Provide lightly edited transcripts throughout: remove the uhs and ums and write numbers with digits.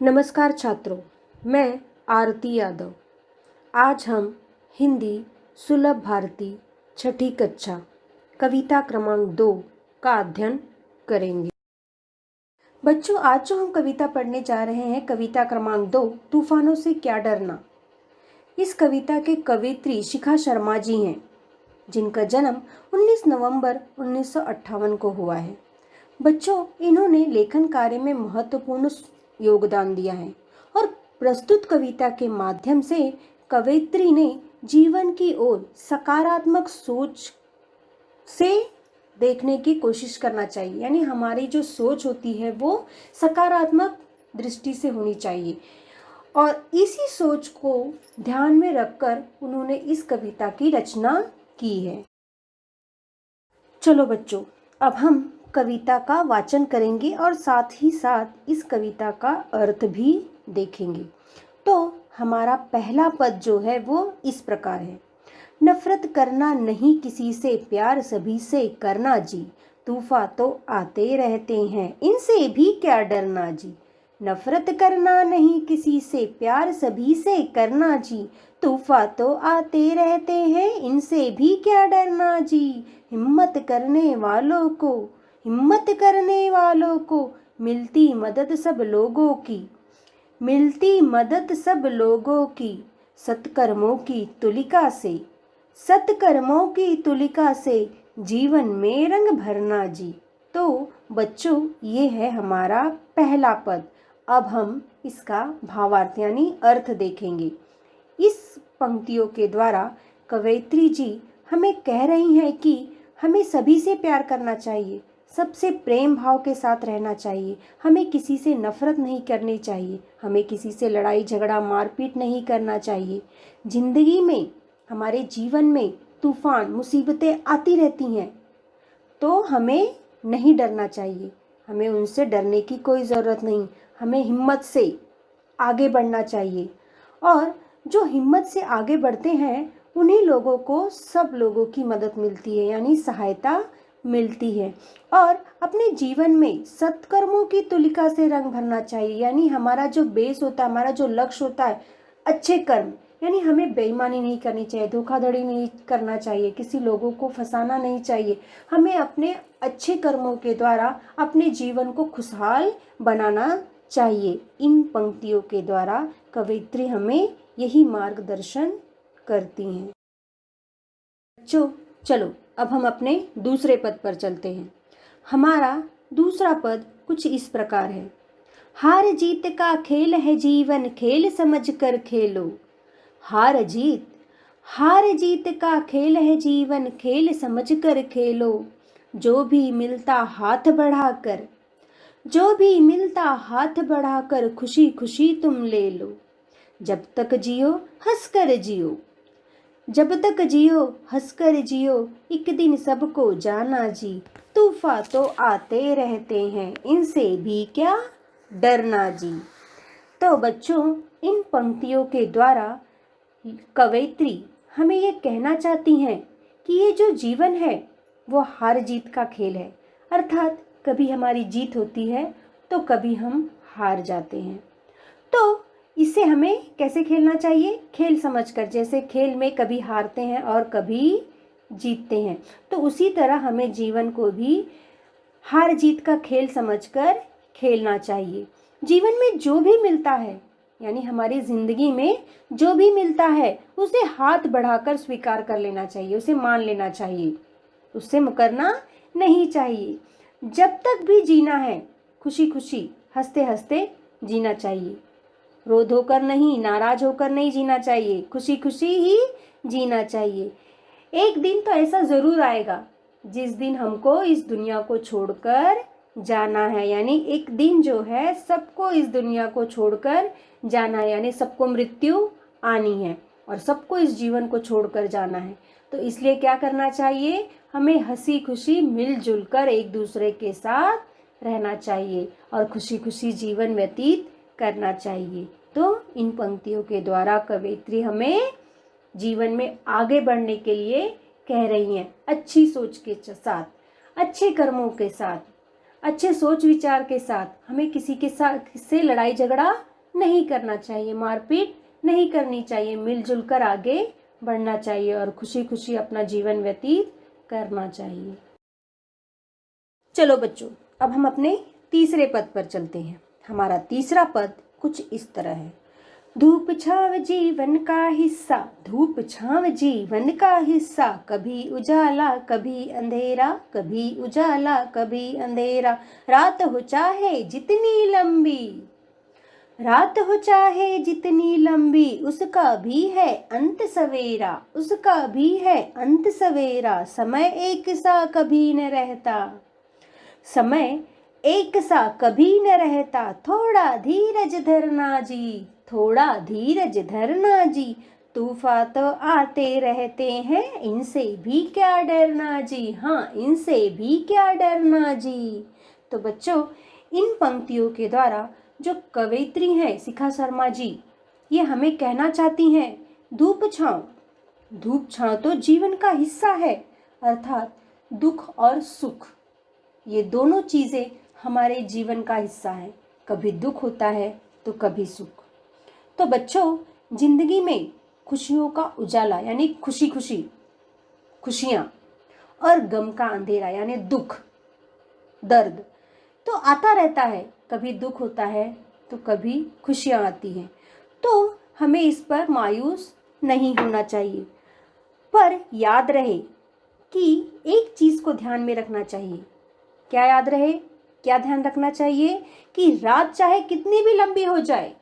नमस्कार छात्रों, मैं आरती यादव। आज हम हिंदी सुलभ भारती छठी कक्षा कविता क्रमांक 2 का अध्ययन करेंगे। बच्चों, आज जो हम कविता पढ़ने जा रहे हैं, कविता क्रमांक 2 तूफानों से क्या डरना। इस कविता के कवित्री शिखा शर्मा जी हैं, जिनका जन्म 19 नवंबर 1958 को हुआ है। बच्चों, इन्होंने लेखन कार्य में महत्वपूर्ण योगदान दिया है और प्रस्तुत कविता के माध्यम से कवयित्री ने जीवन की ओर सकारात्मक सोच से देखने की कोशिश करना चाहिए। यानी हमारी जो सोच होती है वो सकारात्मक दृष्टि से होनी चाहिए और इसी सोच को ध्यान में रखकर उन्होंने इस कविता की रचना की है। चलो बच्चों, अब हम कविता का वाचन करेंगे और साथ ही साथ इस कविता का अर्थ भी देखेंगे। तो हमारा पहला पद जो है वो इस प्रकार है। नफरत करना नहीं किसी से, प्यार सभी से करना जी। तूफान तो आते रहते हैं, इनसे भी क्या डरना जी। नफरत करना नहीं किसी से, प्यार सभी से करना जी। तूफान तो आते रहते हैं, इनसे भी क्या डरना जी। हिम्मत करने वालों को मिलती मदद सब लोगों की, मिलती मदद सब लोगों की। सत्कर्मों की तुलिका से जीवन में रंग भरना जी। तो बच्चों, ये है हमारा पहला पद। अब हम इसका भावार्थ यानी अर्थ देखेंगे। इस पंक्तियों के द्वारा कवयित्री जी हमें कह रही हैं कि हमें सभी से प्यार करना चाहिए, सबसे प्रेम भाव के साथ रहना चाहिए, हमें किसी से नफरत नहीं करनी चाहिए, हमें किसी से लड़ाई झगड़ा मारपीट नहीं करना चाहिए। जिंदगी में, हमारे जीवन में तूफान मुसीबतें आती रहती हैं, तो हमें नहीं डरना चाहिए, हमें उनसे डरने की कोई ज़रूरत नहीं। हमें हिम्मत से आगे बढ़ना चाहिए और जो हिम्मत से आगे बढ़ते हैं उन्हीं लोगों को सब लोगों की मदद मिलती है, यानी सहायता मिलती है। और अपने जीवन में सत्कर्मों की तुलिका से रंग भरना चाहिए, यानी हमारा जो बेस होता है, हमारा जो लक्ष्य होता है, अच्छे कर्म, यानी हमें बेईमानी नहीं करनी चाहिए, धोखाधड़ी नहीं करना चाहिए, किसी लोगों को फंसाना नहीं चाहिए। हमें अपने अच्छे कर्मों के द्वारा अपने जीवन को खुशहाल बनाना चाहिए। इन पंक्तियों के द्वारा कवयित्री हमें यही मार्गदर्शन करती हैं। बच्चों, चलो अब हम अपने दूसरे पद पर चलते हैं। हमारा दूसरा पद कुछ इस प्रकार है। हार जीत का खेल है जीवन, खेल समझ कर खेलो। हार जीत का खेल है जीवन, खेल समझ कर खेलो। जो भी मिलता हाथ बढ़ाकर खुशी खुशी तुम ले लो। जब तक जियो हंसकर जियो, एक दिन सबको जाना जी। तूफान तो आते रहते हैं, इनसे भी क्या डरना जी। तो बच्चों, इन पंक्तियों के द्वारा कवयित्री हमें ये कहना चाहती हैं कि ये जो जीवन है वो हार जीत का खेल है, अर्थात कभी हमारी जीत होती है तो कभी हम हार जाते हैं। तो इससे हमें कैसे खेलना चाहिए? खेल समझकर, जैसे खेल में कभी हारते हैं और कभी जीतते हैं, तो उसी तरह हमें जीवन को भी हार जीत का खेल समझकर खेलना चाहिए। जीवन में जो भी मिलता है, यानी हमारी जिंदगी में जो भी मिलता है उसे हाथ बढ़ाकर स्वीकार कर लेना चाहिए, उसे मान लेना चाहिए, उससे मुकरना नहीं चाहिए। जब तक भी जीना है खुशी खुशी हंसते हंसते जीना चाहिए, क्रोध होकर नहीं, नाराज होकर नहीं जीना चाहिए, खुशी खुशी ही जीना चाहिए। एक दिन तो ऐसा जरूर आएगा जिस दिन हमको इस दुनिया को छोड़कर जाना है, यानी एक दिन जो है सबको इस दुनिया को छोड़कर जाना है, यानी सबको मृत्यु आनी है और सबको इस जीवन को छोड़कर जाना है। तो इसलिए क्या करना चाहिए? हमें हंसी खुशी मिलजुल कर एक दूसरे के साथ रहना चाहिए और खुशी खुशी जीवन व्यतीत करना चाहिए। तो इन पंक्तियों के द्वारा कवयित्री हमें जीवन में आगे बढ़ने के लिए कह रही हैं, अच्छी सोच के साथ, अच्छे कर्मों के साथ, अच्छे सोच विचार के साथ। हमें किसी के साथ से लड़ाई झगड़ा नहीं करना चाहिए, मारपीट नहीं करनी चाहिए, मिलजुल कर आगे बढ़ना चाहिए और खुशी खुशी अपना जीवन व्यतीत करना चाहिए। चलो बच्चों, अब हम अपने तीसरे पद पर चलते हैं। हमारा तीसरा पद कुछ इस तरह है। धूप छाव जीवन का हिस्सा, धूप छाव जीवन का हिस्सा, कभी उजाला कभी अंधेरा, कभी उजाला कभी अंधेरा, रात हो चाहे जितनी लंबी, रात हो चाहे जितनी लंबी, उसका भी है अंत सवेरा, उसका भी है अंत सवेरा, समय एक सा कभी न रहता, समय एक सा कभी न रहता, थोड़ा धीरज धरना जी, थोड़ा धीरज धरना जी, तूफान तो आते रहते हैं, इनसे भी क्या डरना जी, हाँ इनसे भी क्या डरना जी। तो बच्चों, इन पंक्तियों के द्वारा जो कवयित्री हैं शिखा शर्मा जी, ये हमें कहना चाहती हैं धूप छांव, धूप छांव तो जीवन का हिस्सा है, अर्थात दुख और सुख ये दोनों चीज़ें हमारे जीवन का हिस्सा है। कभी दुख होता है तो कभी सुख। तो बच्चों, जिंदगी में खुशियों का उजाला यानी खुशी खुशी खुशियाँ और गम का अंधेरा यानी दुख दर्द तो आता रहता है। कभी दुख होता है तो कभी खुशियाँ आती हैं। तो हमें इस पर मायूस नहीं होना चाहिए, पर याद रहे कि एक चीज़ को ध्यान में रखना चाहिए। क्या याद रहे, क्या ध्यान रखना चाहिए कि रात चाहे कितनी भी लंबी हो जाए,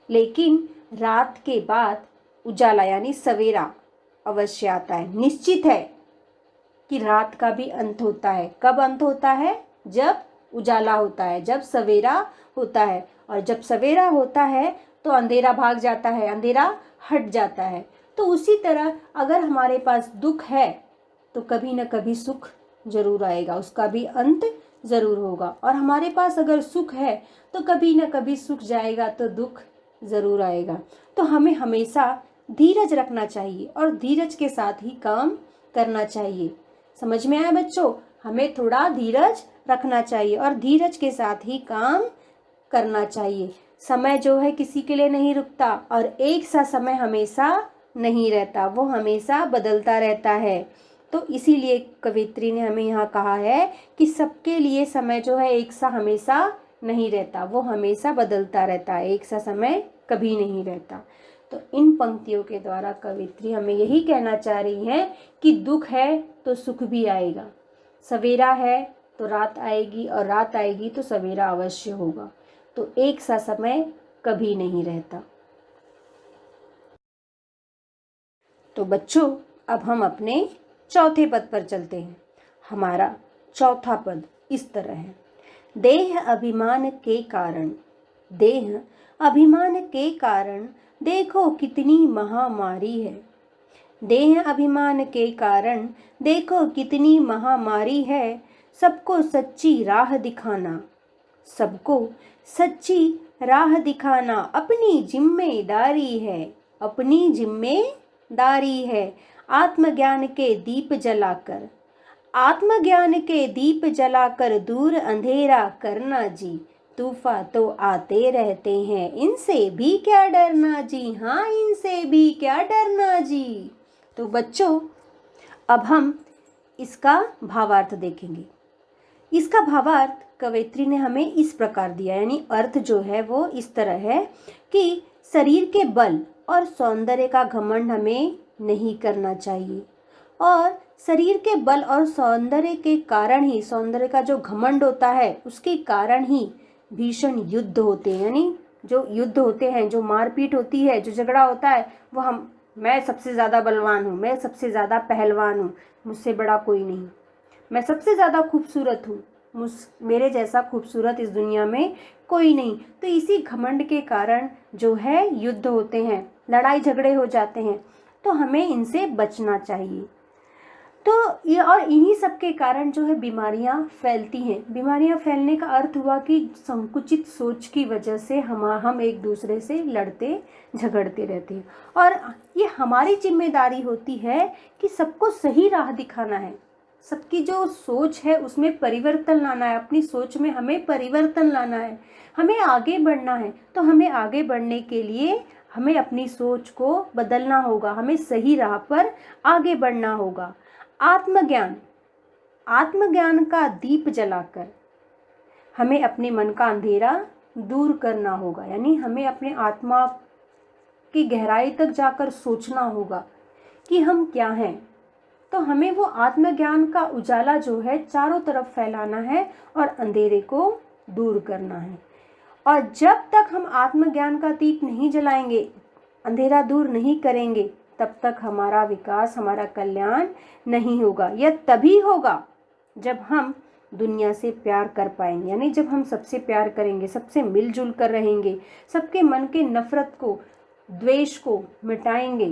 लेकिन रात के बाद उजाला यानी सवेरा अवश्य आता है। निश्चित है कि रात का भी अंत होता है। कब अंत होता है? जब उजाला होता है, जब सवेरा होता है। और जब सवेरा होता है तो अंधेरा भाग जाता है, अंधेरा हट जाता है। तो उसी तरह अगर हमारे पास दुख है तो कभी न कभी सुख जरूर आएगा, उसका भी अंत जरूर होगा। और हमारे पास अगर सुख है तो कभी न कभी सुख जाएगा तो दुख जरूर आएगा। तो हमें हमेशा धीरज रखना चाहिए और धीरज के साथ ही काम करना चाहिए। समझ में आया बच्चों? हमें थोड़ा धीरज रखना चाहिए और धीरज के साथ ही काम करना चाहिए। समय जो है किसी के लिए नहीं रुकता और एक सा समय हमेशा नहीं रहता, वो हमेशा बदलता रहता है। तो इसीलिए कवित्री ने हमें यहाँ कहा है कि सबके लिए समय जो है एक सा हमेशा नहीं रहता, वो हमेशा बदलता रहता है, एक सा समय कभी नहीं रहता। तो इन पंक्तियों के द्वारा कवित्री हमें यही कहना चाह रही है कि दुख है तो सुख भी आएगा, सवेरा है तो रात आएगी और रात आएगी तो सवेरा अवश्य होगा। तो एक सा समय कभी नहीं रहता। तो बच्चों, अब हम अपने चौथे पद पर चलते हैं। हमारा चौथा पद इस तरह है। देह अभिमान के कारण, देह अभिमान के कारण देखो कितनी महामारी है, देह अभिमान के कारण देखो कितनी महामारी है, सबको सच्ची राह दिखाना, सबको सच्ची राह दिखाना अपनी जिम्मेदारी है, अपनी जिम्मेदारी है। आत्मज्ञान के दीप जलाकर, आत्मज्ञान के दीप जलाकर दूर अंधेरा करना जी, तूफान तो आते रहते हैं, इनसे भी क्या डरना जी, हाँ इनसे भी क्या डरना जी। तो बच्चों, अब हम इसका भावार्थ देखेंगे। इसका भावार्थ कवयित्री ने हमें इस प्रकार दिया, यानी अर्थ जो है वो इस तरह है कि शरीर के बल और सौंदर्य का घमंड हमें नहीं करना चाहिए, और शरीर के बल और सौंदर्य के कारण ही, सौंदर्य का जो घमंड होता है उसके कारण ही भीषण युद्ध होते हैं। यानी जो युद्ध होते हैं, जो मारपीट होती है, जो झगड़ा होता है, वो मैं सबसे ज़्यादा बलवान हूँ, मैं सबसे ज़्यादा पहलवान हूँ, मुझसे बड़ा कोई नहीं, मैं सबसे ज़्यादा खूबसूरत हूँ, मेरे जैसा खूबसूरत इस दुनिया में कोई नहीं। तो इसी घमंड के कारण जो है युद्ध होते हैं, लड़ाई झगड़े हो जाते हैं। तो हमें इनसे बचना चाहिए। तो ये और इन्हीं सब के कारण जो है बीमारियां फैलती हैं। बीमारियां फैलने का अर्थ हुआ कि संकुचित सोच की वजह से हम एक दूसरे से लड़ते झगड़ते रहते हैं। और ये हमारी जिम्मेदारी होती है कि सबको सही राह दिखाना है, सबकी जो सोच है उसमें परिवर्तन लाना है, अपनी सोच में हमें परिवर्तन लाना है, हमें आगे बढ़ना है। तो हमें आगे बढ़ने के लिए हमें अपनी सोच को बदलना होगा, हमें सही राह पर आगे बढ़ना होगा। आत्मज्ञान, आत्मज्ञान का दीप जलाकर हमें अपने मन का अंधेरा दूर करना होगा, यानी हमें अपने आत्मा की गहराई तक जाकर सोचना होगा कि हम क्या हैं। तो हमें वो आत्मज्ञान का उजाला जो है चारों तरफ फैलाना है और अंधेरे को दूर करना है। और जब तक हम आत्मज्ञान का दीप नहीं जलाएंगे, अंधेरा दूर नहीं करेंगे, तब तक हमारा विकास, हमारा कल्याण नहीं होगा। यह तभी होगा जब हम दुनिया से प्यार कर पाएंगे, यानी जब हम सबसे प्यार करेंगे, सबसे मिलजुल कर रहेंगे, सबके मन के नफरत को, द्वेष को मिटाएंगे,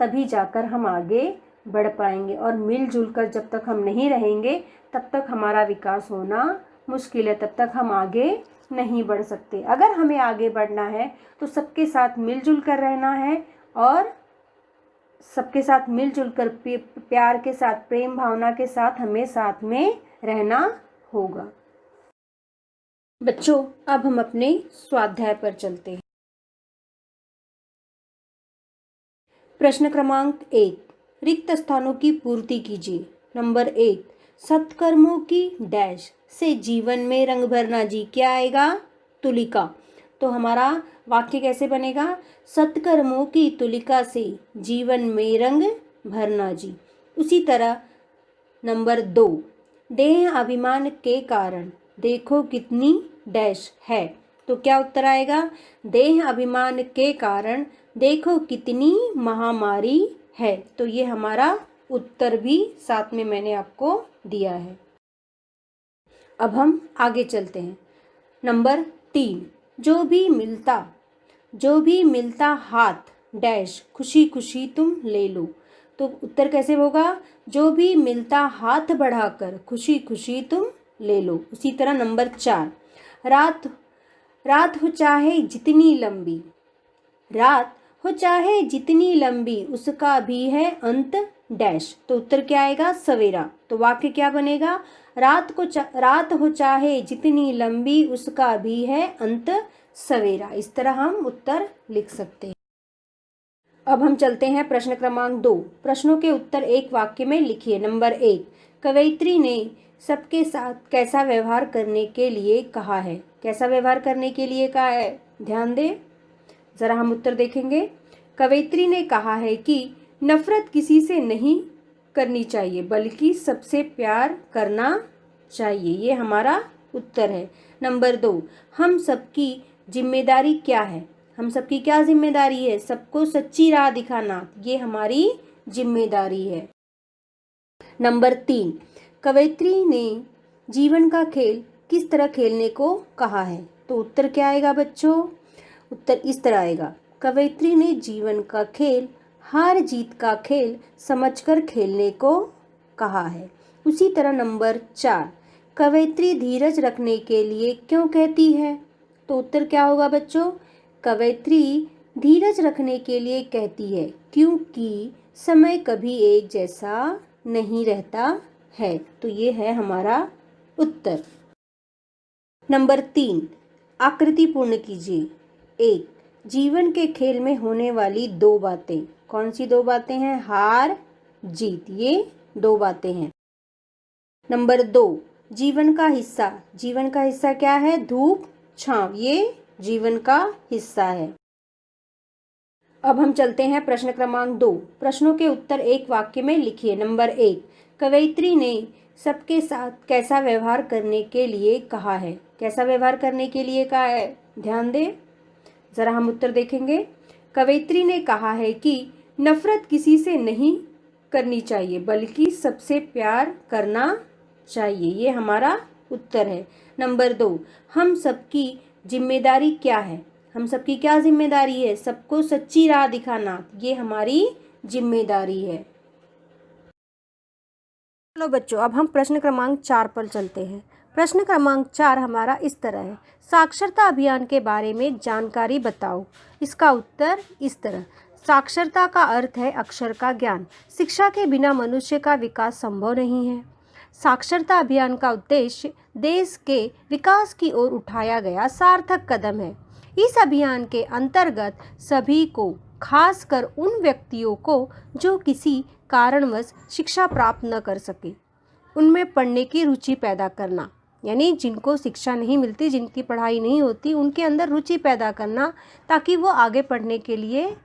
तभी जाकर हम आगे बढ़ पाएंगे। और मिलजुल कर जब तक हम नहीं रहेंगे तब तक हमारा विकास होना मुश्किल है, तब तक हम आगे नहीं बढ़ सकते। अगर हमें आगे बढ़ना है तो सबके साथ मिलजुल कर रहना है और सबके साथ मिलजुल कर प्यार के साथ, प्रेम भावना के साथ हमें साथ में रहना होगा। बच्चों, अब हम अपने स्वाध्याय पर चलते हैं। प्रश्न क्रमांक 1, रिक्त स्थानों की पूर्ति कीजिए। नंबर 1, सत्कर्मों की डैश से जीवन में रंग भरना जी। क्या आएगा? तुलिका। तो हमारा वाक्य कैसे बनेगा? सत्कर्मों की तुलिका से जीवन में रंग भरना जी। उसी तरह नंबर 2, देह अभिमान के कारण देखो कितनी डैश है। तो क्या उत्तर आएगा? देह अभिमान के कारण देखो कितनी महामारी है। तो ये हमारा उत्तर भी साथ में मैंने आपको दिया है। अब हम आगे चलते हैं। नंबर 3, जो भी मिलता हाथ डैश खुशी खुशी तुम ले लो। तो उत्तर कैसे होगा? जो भी मिलता हाथ बढ़ाकर खुशी खुशी तुम ले लो। उसी तरह नंबर 4, रात हो चाहे जितनी लंबी, रात हो चाहे जितनी लंबी उसका भी है अंत डैश। तो उत्तर क्या आएगा? सवेरा। तो वाक्य क्या बनेगा? रात हो चाहे जितनी लंबी उसका भी है अंत सवेरा। इस तरह हम उत्तर लिख सकते हैं। अब हम चलते हैं प्रश्न क्रमांक 2। प्रश्नों के उत्तर एक वाक्य में लिखिए। नंबर 1, कवयित्री ने सबके साथ कैसा व्यवहार करने के लिए कहा है। कैसा व्यवहार करने के लिए कहा है? ध्यान दें, जरा हम उत्तर देखेंगे। कवयित्री ने कहा है कि नफरत किसी से नहीं करनी चाहिए बल्कि सबसे प्यार करना चाहिए। ये हमारा उत्तर है। नंबर 2, हम सबकी जिम्मेदारी क्या है? हम सबकी क्या जिम्मेदारी है? सबको सच्ची राह दिखाना, ये हमारी जिम्मेदारी है। नंबर 3, कवयित्री ने जीवन का खेल किस तरह खेलने को कहा है। तो उत्तर क्या आएगा बच्चों? उत्तर इस तरह आएगा, कवयित्री ने जीवन का खेल हार जीत का खेल समझकर खेलने को कहा है। उसी तरह नंबर 4, कवयित्री धीरज रखने के लिए क्यों कहती है। तो उत्तर क्या होगा बच्चों? कवयित्री धीरज रखने के लिए कहती है क्योंकि समय कभी एक जैसा नहीं रहता है। तो ये है हमारा उत्तर। नंबर 3, आकृति पूर्ण कीजिए। 1, जीवन के खेल में होने वाली 2 बातें। कौन सी 2 बातें हैं? हार जीत, ये 2 बातें हैं। नंबर 2, जीवन का हिस्सा। जीवन का हिस्सा क्या है? धूप छांव, ये जीवन का हिस्सा है। अब हम चलते हैं प्रश्न क्रमांक 2। प्रश्नों के उत्तर एक वाक्य में लिखिए। नंबर 1, कवयित्री ने सबके साथ कैसा व्यवहार करने के लिए कहा है। कैसा व्यवहार करने के लिए कहा है? ध्यान दें, जरा हम उत्तर देखेंगे। कवयित्री ने कहा है कि नफरत किसी से नहीं करनी चाहिए बल्कि सबसे प्यार करना चाहिए। ये हमारा उत्तर है। नंबर 2, हम सबकी जिम्मेदारी क्या है? हम सबकी क्या जिम्मेदारी है? सबको सच्ची राह दिखाना, ये हमारी जिम्मेदारी है। चलो बच्चों, अब हम प्रश्न क्रमांक 4 पर चलते हैं। प्रश्न क्रमांक 4 हमारा इस तरह है, साक्षरता अभियान के बारे में जानकारी बताओ। इसका उत्तर इस तरह, साक्षरता का अर्थ है अक्षर का ज्ञान। शिक्षा के बिना मनुष्य का विकास संभव नहीं है। साक्षरता अभियान का उद्देश्य देश के विकास की ओर उठाया गया सार्थक कदम है। इस अभियान के अंतर्गत सभी को, खासकर उन व्यक्तियों को जो किसी कारणवश शिक्षा प्राप्त न कर सके, उनमें पढ़ने की रुचि पैदा करना, यानी जिनको शिक्षा नहीं मिलती, जिनकी पढ़ाई नहीं होती, उनके अंदर रुचि पैदा करना ताकि वो आगे पढ़ने के लिए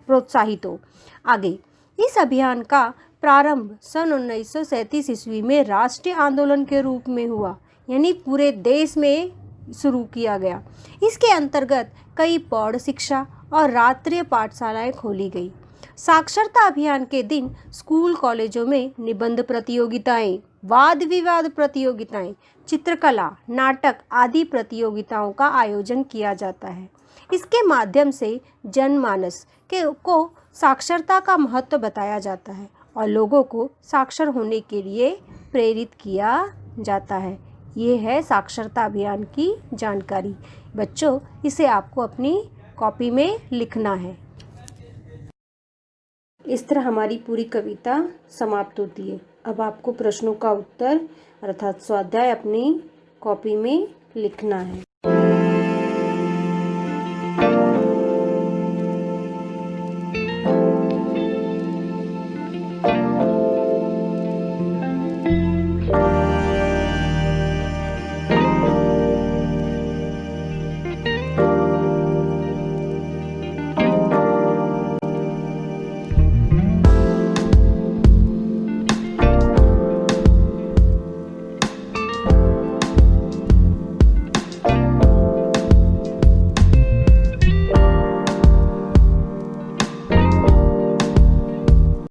प्रोत्साहित हो। आगे इस अभियान का प्रारंभ सन 1937 ईस्वी में राष्ट्रीय आंदोलन के रूप में हुआ, यानी पूरे देश में शुरू किया गया। इसके अंतर्गत कई प्रौढ़ शिक्षा और रात्रि पाठशालाएं खोली गई। साक्षरता अभियान के दिन स्कूल कॉलेजों में निबंध प्रतियोगिताएं, वाद विवाद प्रतियोगिताएं, चित्रकला, नाटक आदि प्रतियोगिताओं का आयोजन किया जाता है। इसके माध्यम से जनमानस को साक्षरता का महत्व बताया जाता है और लोगों को साक्षर होने के लिए प्रेरित किया जाता है। ये है साक्षरता अभियान की जानकारी। बच्चों, इसे आपको अपनी कॉपी में लिखना है। इस तरह हमारी पूरी कविता समाप्त होती है। अब आपको प्रश्नों का उत्तर अर्थात स्वाध्याय अपनी कॉपी में लिखना है।